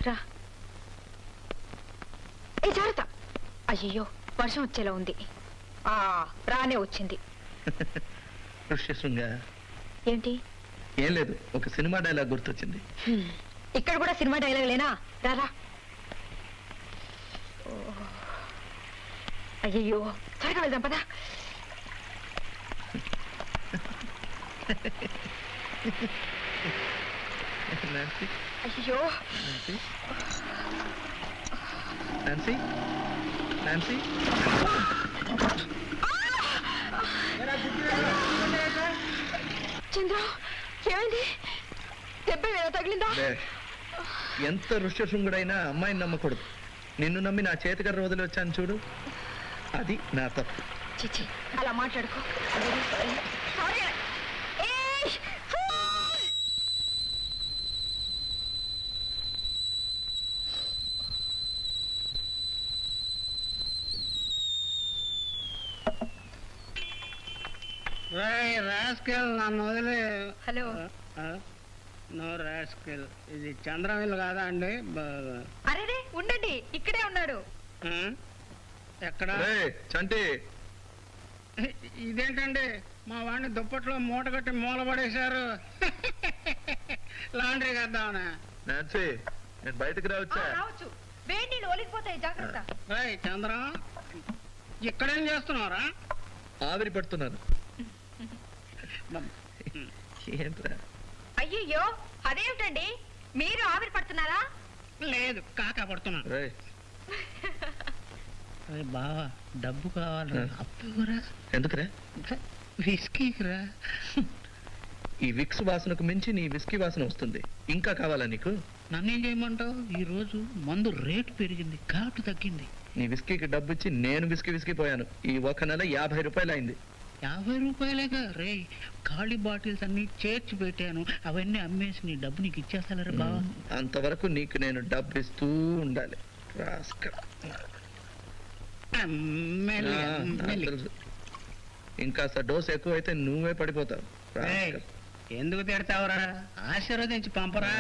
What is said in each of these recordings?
రా. ఏ జాగ్రత్త. అయ్యో వర్షం వచ్చేలా ఉంది. రానే వచ్చింది. ఏంటి? ఏం లేదు, ఒక సినిమా డైలాగ్ గుర్తొచ్చింది. ఇక్కడ కూడా సినిమా డైలాగ్ లేనా? రారా. అయ్యో త్వరగా వెళ్దాం పదా. అయ్యో నాన్సీ, నాన్సీ, చంద్ర ఏమైంది? దెబ్బ ఏదో తగిలిందా? ఎంత ఋష్యశృంగుడైనా అమ్మాయిని నమ్మకూడదు. నిన్ను నమ్మి నా చేతికర్ర వదిలి వచ్చాను చూడు, అది నా తప్పు. చిచి అలా మాట్లాడుకో. నన్ను వదిలే. హలో. నో రాస్కెల్, ఇది చంద్రమిల్లు కాదా అండి? అరే ఉండండి, ఇక్కడే ఉన్నాడు. ఎక్కడ? చంటి, ఇదేంటండి మా వాడిని దుప్పట్లో మూట కట్టి మూల పడేశారు. లాండ్రీ కద్దామనా? నాన్సీ, నేను బయటకు రావచ్చా? రావచ్చు. వేడి నీళ్ళు ఒలిగిపోతాయి, జాగ్రత్త. చంద్ర, ఇక్కడేం చేస్తున్నారా? ఆవిరి పడుతున్నాను. ఏంట్రా? అయ్యయ్యో అదేమిటండి, మీరు ఆవిరి పడుతున్నారా? లేదు, కాకా పడుతున్నా. బావా డబ్బు కావాలి, అప్పురా. ఎందుకురా? విస్కీరా. ఈ విక్స్ వాసనకు మించి నీ విస్కీ వాసన వస్తుంది. ఇంకా కావాలా నీకు? నన్నేం చేయమంటావు? ఈ రోజు మందు రేటు పెరిగింది, ఘాటు తగ్గింది. నీ విస్కీకి డబ్బు ఇచ్చి నేను విస్కీ పోయాను. ఈ ఒక నెల 50 రూపాయలు అయింది. 50 రూపాయలేగా రే? ఖాళీ బాటిల్స్ అన్ని చేర్చి పెట్టాను, అవన్నీ అమ్మేసి నీ డబ్బు నీకు ఇచ్చేస్తారా బావా? అంతవరకు నీకు నేను డబ్బు ఇస్తూ ఉండాలి. ఇంకా డోస్ ఎక్కువైతే నువ్వే పడిపోతావు. ఎందుకు తిడతావురా? ఆశీర్వదించి పంపరా.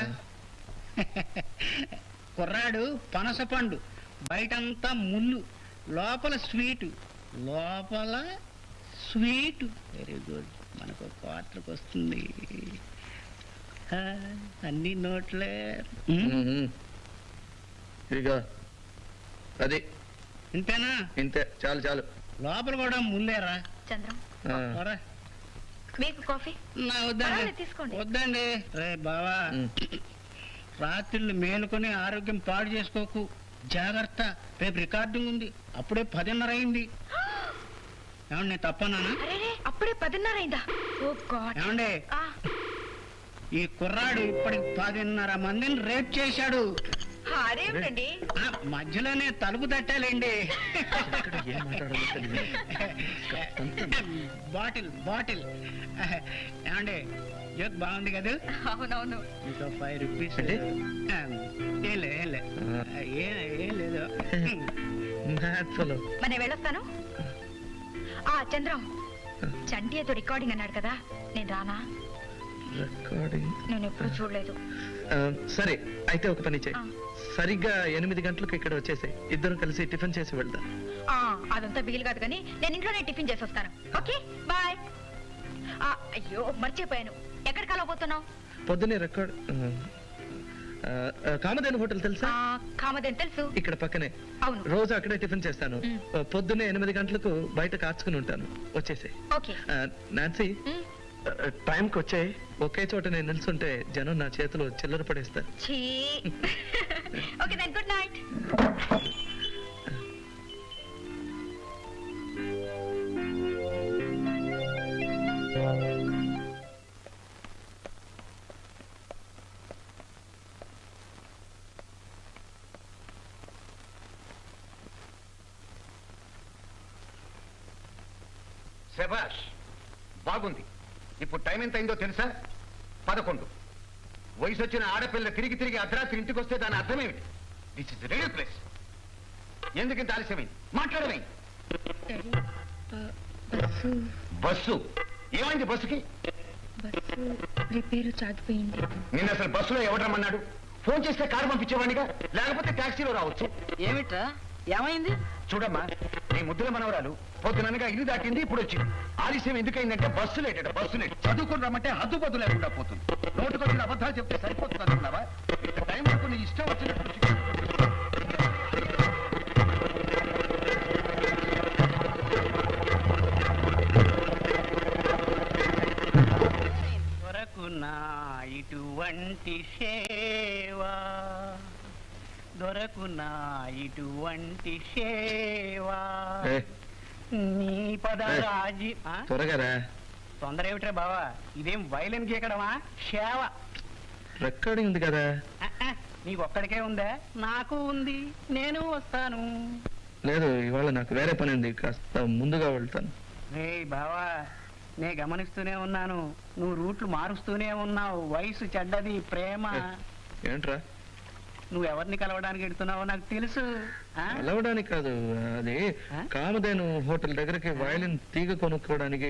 కుర్రాడు పనస పండు, బయటంతా ముళ్ళు, లోపల స్వీటు, లోపల స్వీట్. వెరీ గుడ్, మనకు క్వార్టర్కి వస్తుంది. అన్ని నోట్లే. ఇదిగో అది. ఇంతేనా? ఇంతే, చాలు చాలు. లోపల కూడా ముల్లేరా? చంద్రం, మీకు కాఫీ? వద్దండి, తీసుకోండి. వద్దండి. రే బావా, రాత్రిళ్ళు మేలుకొని ఆరోగ్యం పాడు చేసుకోకు, జాగ్రత్త. రేపు రికార్డింగ్ ఉంది, అప్పుడే 10:30 అయింది. ఏమండి, నేను తప్పన్నానా? అప్పుడే 10:30 అయిందా? ఓ గాడ్. ఏమండి, ఈ కుర్రాడు ఇప్పటికి 10:30 మందిని రేప్ చేశాడు. అదేమిటండి? మధ్యలోనే తలుపు తట్టాలండి. Bottle bottle. ఏమండి, జోక్ బాగుంది కదా? అవునవును. ఇంకో 5 రూపీస్. ఏం లేదు. మరి వెళ్ళొస్తాను. చంద్రం, చంటి ఏదో రికార్డింగ్ అన్నాడు కదా, నేను రానా? రికార్డింగ్ నేను ఎప్పుడు చూడలేదు. సరే అయితే ఒక పని చేయి, సరిగ్గా 8 గంటలకు ఇక్కడ వచ్చేసాయి. ఇద్దరు కలిసి టిఫిన్ చేసి వెళ్దాం. అదంతా వీలు కాదు కానీ నేను ఇంట్లోనే టిఫిన్ చేసి వస్తాను. Okay bye. అయ్యో మర్చిపోయాను, ఎక్కడికి కలవబోతున్నావు? పొద్దునే రికార్డ్ కామధేను హోటల్ తెలుసా? కామధేను తెలుసు, ఇక్కడ పక్కనే. అవును, రోజు అక్కడే టిఫిన్ చేస్తాను. పొద్దున్నే 8 గంటలకు బయట కాచుకుని ఉంటాను. వచ్చేసాయి. ఓకే. నాన్సీ, టైంకి వచ్చాయి. ఒకే చోట నేను నిల్చుంటే జనం నా చేతిలో చిల్లర పడేస్తారు. Okay then, good night. శభాష్, బాగుంది. ఇప్పుడు టైం ఎంత అయిందో తెలుసా? 11. వయసు వచ్చిన ఆడపిల్ల తిరిగి అర్ధరాత్రి ఇంటికి వస్తే దాని అర్థం ఏమిటి? This is real place. ఎందుకంత ఆలస్యమైంది? మాట్లాడమే. బస్సు ఏమైంది బస్సుకి? బస్సు రిపేరు చాగిపోయింది. నిన్న అసలు బస్సులో ఎవరు రమ్మన్నాడు? ఫోన్ చేస్తే కారు పంపించేవాడిగా, లేకపోతే టాక్సీలో రావచ్చు. ఏమిట్రా ఏమైంది? చూడమ్మా, నీ ముద్దుల మనవరాలు పొద్దుననగా ఇల్లు దాటింది, ఇప్పుడు వచ్చింది. ఆలస్యం ఎందుకైందంటే బస్సు లేట, బస్సు లేట్. చదువుకుని రమ్మంటే హద్దుపద్దు లేకుండా పోతుంది. నోటుకొచ్చిన అబద్ధాలు చెప్తే సరిపోతుంది అనుకున్నావా? ఇంత టైం వరకు నీ ఇష్టం వచ్చినట్టు దొరకునా ఇటువంటి సేవా, దొరకునా ఇటువంటి సేవా, నీ పదరాజి. త్వరగా రా. తొందర ఏమిట్రా బావా, ఇదేం వైలెన్ గీకడమా సేవ? రికార్డింగ్ ఉంది కదా. నీకు ఒక్కడికే ఉందా? నాకు ఉంది, నేను వస్తాను. లేదు, ఇవాళ నాకు వేరే పని ఉంది, కాస్త ముందుగా వెళ్తాను. రే బావా, నే గమనిస్తూనే ఉన్నాను, నువ్వు రూట్లు మారుస్తూనే ఉన్నావు. వయసు చెడ్డది, ప్రేమ. ఏంట్రా? నువ్వు ఎవరిని కలవడానికి వెళ్తున్నావో నాకు తెలుసు. కలవడానికి కాదు, అది కామధేను హోటల్ దగ్గరికి వయలిన్ తీగ కొనుక్కోవడానికి.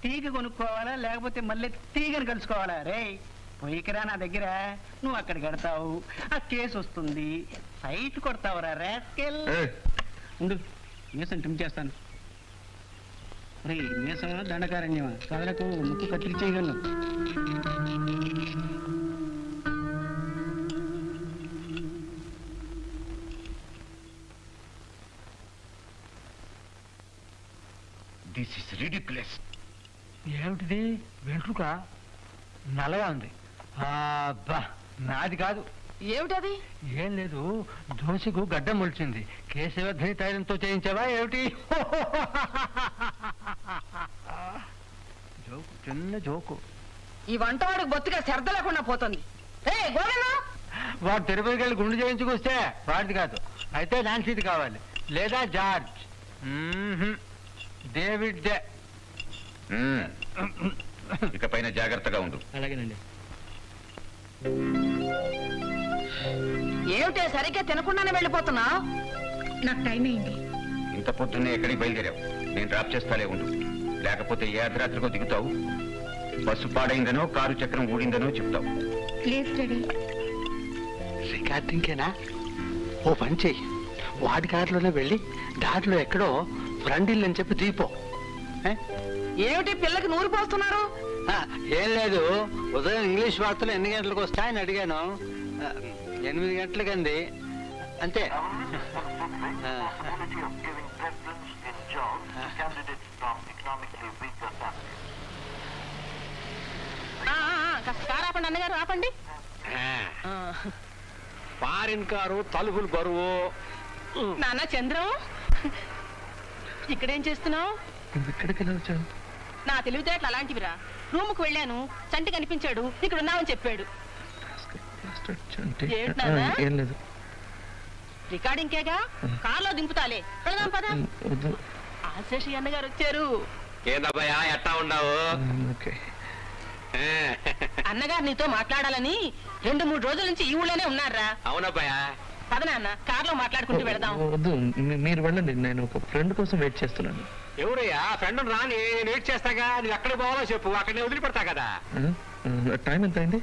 తీగ కొనుక్కోవాలా లేకపోతే మళ్ళీ తీగని కలుసుకోవాలా? రే పోయికిరా నా దగ్గర, నువ్వు అక్కడికి వెడతావు, ఆ కేసు వస్తుంది, సైట్ కొడతావురా రాస్కెల్. ఉండు, మీసం ట్రిమ్ చేస్తాను. రే మీసమా దండకారణ్యమా? కదలకు ముక్కు కత్తిరి చేయగలను. This is ridiculous. ఏమిటిది? వెంట్రుక నల్లగా ఉంది. అబ్బా, నాది కాదు. ఏమిటది? ఏం లేదు, దోశకు గడ్డం మొలిచింది. కేశవర్ధని తైలంతో చేయించావా ఏమిటి? జోకు, చిన్న జోకు. ఈ వంటవాడికి బొత్తిగా శ్రద్ధ లేకుండా పోతుంది. వాడు తిరుపతికి వెళ్ళి గుండు చేయించుకొస్తే వాడిది కాదు, అయితే నాన్సీది కావాలి, లేదా జార్జ్. David day. ఇకపైన జాగ్రత్తగా ఉండు. అలాగేనండి. ఏమిటే సరిగ్గా తినకుండానే వెళ్ళిపోతున్నా? నాకు టైం అయింది. ఇంత పొద్దున్నే ఎక్కడికి బయలుదేరావు? నేను డ్రాప్ చేస్తాలే ఉండు, లేకపోతే ఏ అర్ధరాత్రికో దిగుతావు. బస్సు పాడైందనో కారు చక్రం ఊడిందనో చెప్తావు. Please daddy. రికార్డింగ్కేనా? ఓ పని చెయ్యి, వాడి కారులోనే వెళ్ళి దారిలో ఎక్కడో ఫ్రండిల్ అని చెప్పి దిగిపో. ఏమిటి పిల్లకి నూరు పోస్తున్నారు? ఏం లేదు, ఉదయం ఇంగ్లీష్ వార్తలు ఎన్ని గంటలకు వస్తాయని అడిగాను. 8 గంటలకంది, అంతే. కారు ఆపండి అన్నగారు, ఆపండి. ఫారిన్ కారు, తలుపులు బరువు. నాన్న చంద్రం, ఇక్కడేం చేస్తున్నావు? ఇక్కడికి ఎలా వచ్చావు? నా తెలివితేటలు అలాంటివిరా. రూముకు వెళ్ళాను, చంటి కనిపించాడు, ఇక్కడ ఉన్నావని చెప్పాడు. ఏంటి నాన్న? ఏం లేదు. రికార్డింగ్ కేగా, కార్లో దింపుతాలే, వెళదాం పద. ఆశేషి అన్నగారు వచ్చారు. ఏందబ్బాయా, ఎట్టా ఉన్నావు? ఓకే. అన్నగారు నీతో మాట్లాడాలని 2-3 రోజుల నుంచి ఈ ఊళ్ళోనే ఉన్నారా? అవునబ్బాయా. పద నాన్న, కార్లో మాట్లాడుకుంటూ వెళదాం. వద్దు, మీరు వెళ్ళండి, నేను ఒక ఫ్రెండ్ కోసం వెయిట్ చేస్తున్నాను. ఎవరయ్యా ఫ్రెండ్? రాని, నేను వెయిట్ చేస్తాగా. నువ్వు ఎక్కడ పోవాలో చెప్పు, అక్కడనే వదిలిపెడతా కదా. టైం ఎంత అయింది?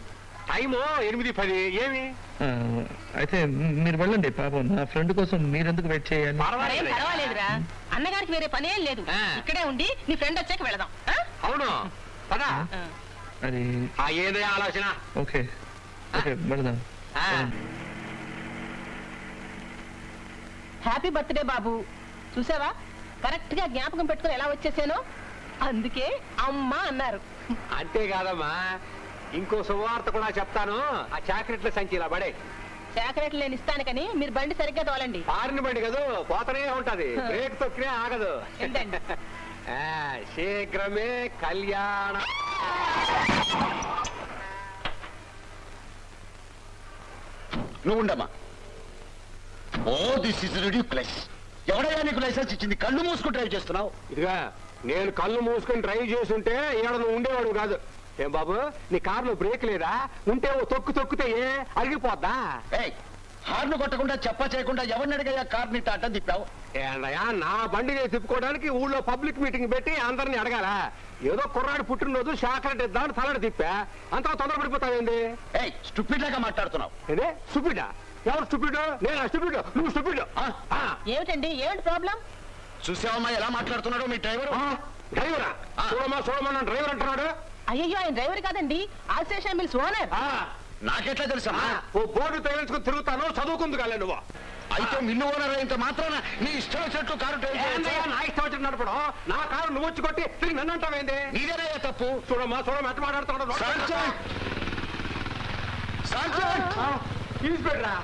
టైము 8:10. ఏమి? అయితే మీరు వెళ్ళండి, పాపం నా ఫ్రెండ్ కోసం మీరెందుకు వెయిట్ చేయాలి? మరేం పర్వాలేదురా, అన్నగారికి వేరే పనేం లేదు. ఇక్కడే ఉండి నీ ఫ్రెండ్ వచ్చాక వెళదాం. అవును, పదా. అది ఏదో ఆలోచన. ఓకే ఓకే, వెళదాం. హ్యాపీ బర్త్డే బాబు. చూసావా, కరెక్ట్ గా జ్ఞాపకం పెట్టుకుని ఎలా వచ్చేసానో. అందుకే అమ్మ అన్నారు. అంతేకాదమ్మా, ఇంకో శుభవార్త కూడా చెప్తాను. ఆ చాక్లెట్ల సంచి ఇలా పడే. చాక్లెట్లు నేను ఇస్తాను కానీ మీరు బండి సరిగ్గా తోలండి. పారిన బండి కదా, పోతనే ఉంటది, బ్రేక్ తొక్కినే ఆగదు. ఏంటండి? శీఘ్రమే కళ్యాణం. నువ్వు ఉండమ్మా. Oh this is ridiculous. ఎవడయ్యా నీకు లైసెన్స్ ఇచ్చింది? కళ్ళు మూసుకుని డ్రైవ్ చేస్తున్నావు. ఇదిగా నేను కళ్ళు మూసుకొని డ్రైవ్ చేస్తుంటే ఈడ నువ్వు ఉండేవాడు కాదు. ఏం బాబు, నీ కారులో బ్రేక్ లేదా? ఉంటే ఓ తొక్కితే అరిగిపోద్దా? హార్న్ కొట్టకుండా చెప్ప చేయకుండా ఎవరిని అడిగా కార్ని టాటా తిప్పావు? ఏంటయ్యా నా బండి నేను తిప్పుకోవడానికి ఊళ్ళో పబ్లిక్ మీటింగ్ పెట్టి అందరిని అడగాల ఏదో కుర్రాడు పుట్టినరోజు చాక్లెట్ ఇద్దామని తలడి తిప్పా అంత తొందరపడిపోతావేంది స్టూపిడ్ లాగా మాట్లాడుతున్నావు. ఏదే స్టూపిడా ఎవరు స్టూపిడ్ నేను స్టూపిడ్ నువ్వు స్టూపిడ్ ఏమిటండి ఏమిటి ప్రాబ్లం? చూసావమ్మా ఎలా మాట్లాడుతున్నాడో మీ డ్రైవరు. డ్రైవరా చూడమా నన్ను డ్రైవర్ అంటున్నాడు. అయ్యో ఆయన డ్రైవర్ కాదండి, ఆల్సేషన్ మిల్స్ ఓనర్. నాకెట్లా తెలుసమ్మా? ఓ బోర్డు తగిలించుకుని తిరుగుతాను చదువుకుంది కాలే నువ్వు. అయితే మిల్లు ఓనర్ అయినంత మాత్రాన నీ ఇష్టం వచ్చినట్టు కారు డ్రైవ్ చేయొచ్చా? నా ఇష్టం వచ్చిన నడపడం నా కారు నువ్వు వచ్చి కొట్టి తిరిగి నన్ను అంటావేంది? నీదేనయ్యా తప్పు. చూడమ్మా ఎట్లా మాట్లాడుతున్నాడు తీసుపెట్టరా.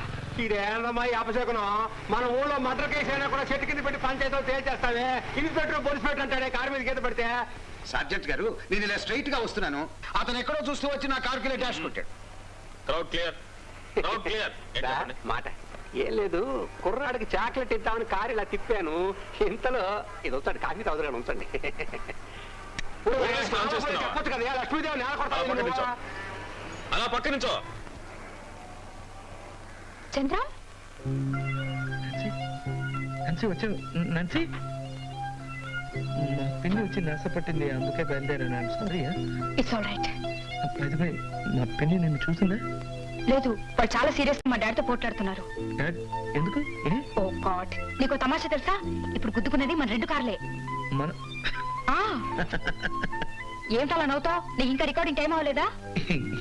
ఇదేందమ్మా ఈ అపశకునం. మన ఊళ్ళో మర్డర్ కేసు అయినా కూడా చెట్టు కింద పెట్టి పంచాయతీలో తేల్చేస్తావే. ఇన్స్పెక్టర్ పోలీస్ పెట్ట అంటాడే కారు మీద గీత పెడితే. సర్జెంట్ గారు నేను ఇలా స్ట్రైట్ గా వస్తున్నాను, అతను ఎక్కడో చూస్తూ వచ్చి నా కారుకి ఇలా డాష్ కొట్టాడు. Crowd clear. మాట ఏం లేదు, కుర్రాడికి చాక్లెట్ ఇద్దామని కారు ఇలా తిప్పాను. ఇంతలో ఇది వచ్చాడు కాఫీ తాగుతాను ఉంచండి. చెప్పొచ్చు కదా లక్ష్మీదేవి నేల కొడతా. అలా పక్క నుంచో. చంద్ర నన్సి వచ్చావు. నన్సి మా పిన్ని వచ్చి నాశపట్టింది, అందుకే బయలుదేరాను. సారీ. It's all right. మా పిన్ని నిన్ను చూసిందా? లేదు, వాళ్ళు చాలా సీరియస్ గా మా డాడీతో పోట్లాడుతున్నారు. డాడ్ ఎందుకు? ఓ గాడ్, నీకు తమాషా తెలుసా? ఇప్పుడు గుద్దుకున్నది మన 2 కార్లే. మన ఏమిటలా నవ్వుతావు? నీకు ఇంకా రికార్డింగ్ టైం అవ్వలేదా?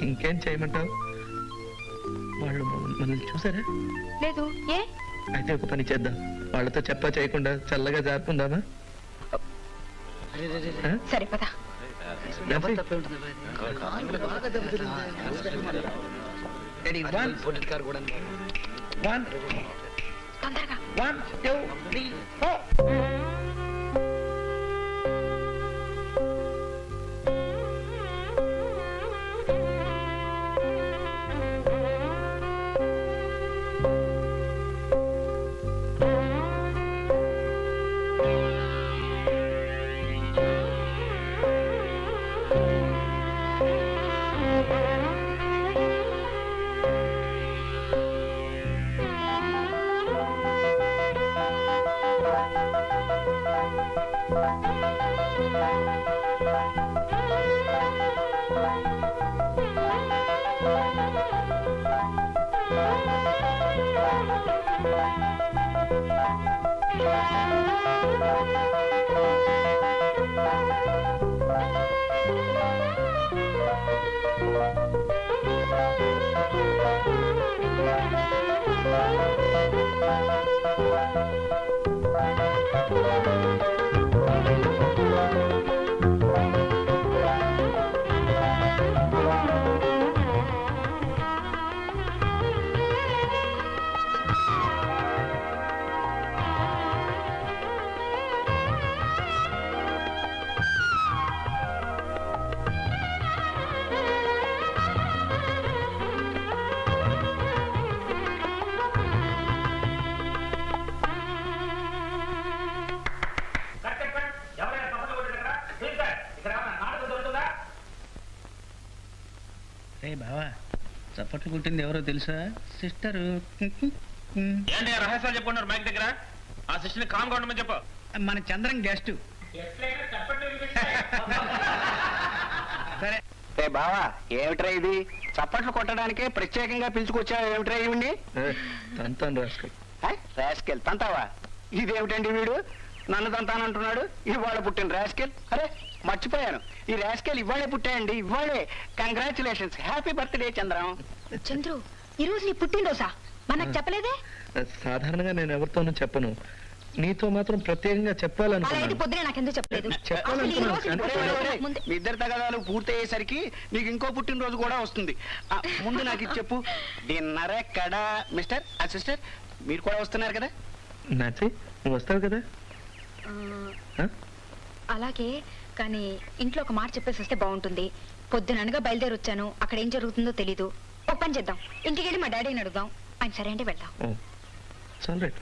ఇంకేం చేయమంటావు? వాళ్ళు మనల్ని చూసారా? లేదు. ఏ? అయితే ఒక పని చేద్దాం, వాళ్ళతో చెప్పా చేయకుండా చల్లగా జారుకుందామా? సరే పద. తొందరగా. 1 2 3 4. రే బావా, చప్పట్లు కుట్టింది ఎవరో తెలుసా? సిస్టర్. ఏంటి రహస్యాలు చెప్పుకున్నారు మైక్ దగ్గర? ఆ సిస్టర్ని కామ్ గా ఉండమని చెప్పు. మన చంద్రం గెస్ట్. సరే. రే బావా ఏమిట్రా ఇది? చప్పట్లు కొట్టడానికే ప్రత్యేకంగా పిలుచుకొచ్చావు. ఏమిట్రా ఇవ్వండి? తంతాను రాస్కల్. రాస్కెల్ తంతావా? ఇదేమిటండి వీడు నన్ను తంతానంటున్నాడు? ఇవాళ పుట్టిన రాస్కెల్. అరే మర్చిపోయాను, ఈ రాస్కెల్ ఇవాళే పుట్టాయండి. ఇవాళే. Congratulations, happy birthday Chandram. Chandru, ఈ రోజు నీ పుట్టినరోజా? మనకు చెప్పలేదే? సాధారణంగా నేను ఎవరితోనూ చెప్పను, నీతో మాత్రం ప్రత్యేకంగా అలా అయితే చెప్పాలనుకున్నాను. పొద్దునే నాకెందుకు చెప్పలేదు? అసలు ఈ రోజు నీ పుట్టినరోజు ముందే- మీ ఇద్దరు తగాదాలు పూర్తయ్యేసరికి నీకు ఇంకో పుట్టినరోజు కూడా వస్తుంది. ముందు నాకు ఇది చెప్పు, డిన్నర్ ఎక్కడా? మిస్టర్ సిస్టర్ మీరు కూడా వస్తున్నారు కదా? నాచి నువ్వు వస్తావు కదా? ఆ? అలాగే, కానీ ఇంట్లో ఒక మాట చెప్పేసి వస్తే బాగుంటుంది. పొద్దుననగా బయలుదేరి వచ్చాను, అక్కడ ఏం జరుగుతుందో తెలీదు. ఒక పని చేద్దాం, ఇంటికి వెళ్ళి మా డాడీని అడుగుదాం. ఆయన సరే అంటే వెళ్దాం. ఓ, చాలు రైట్.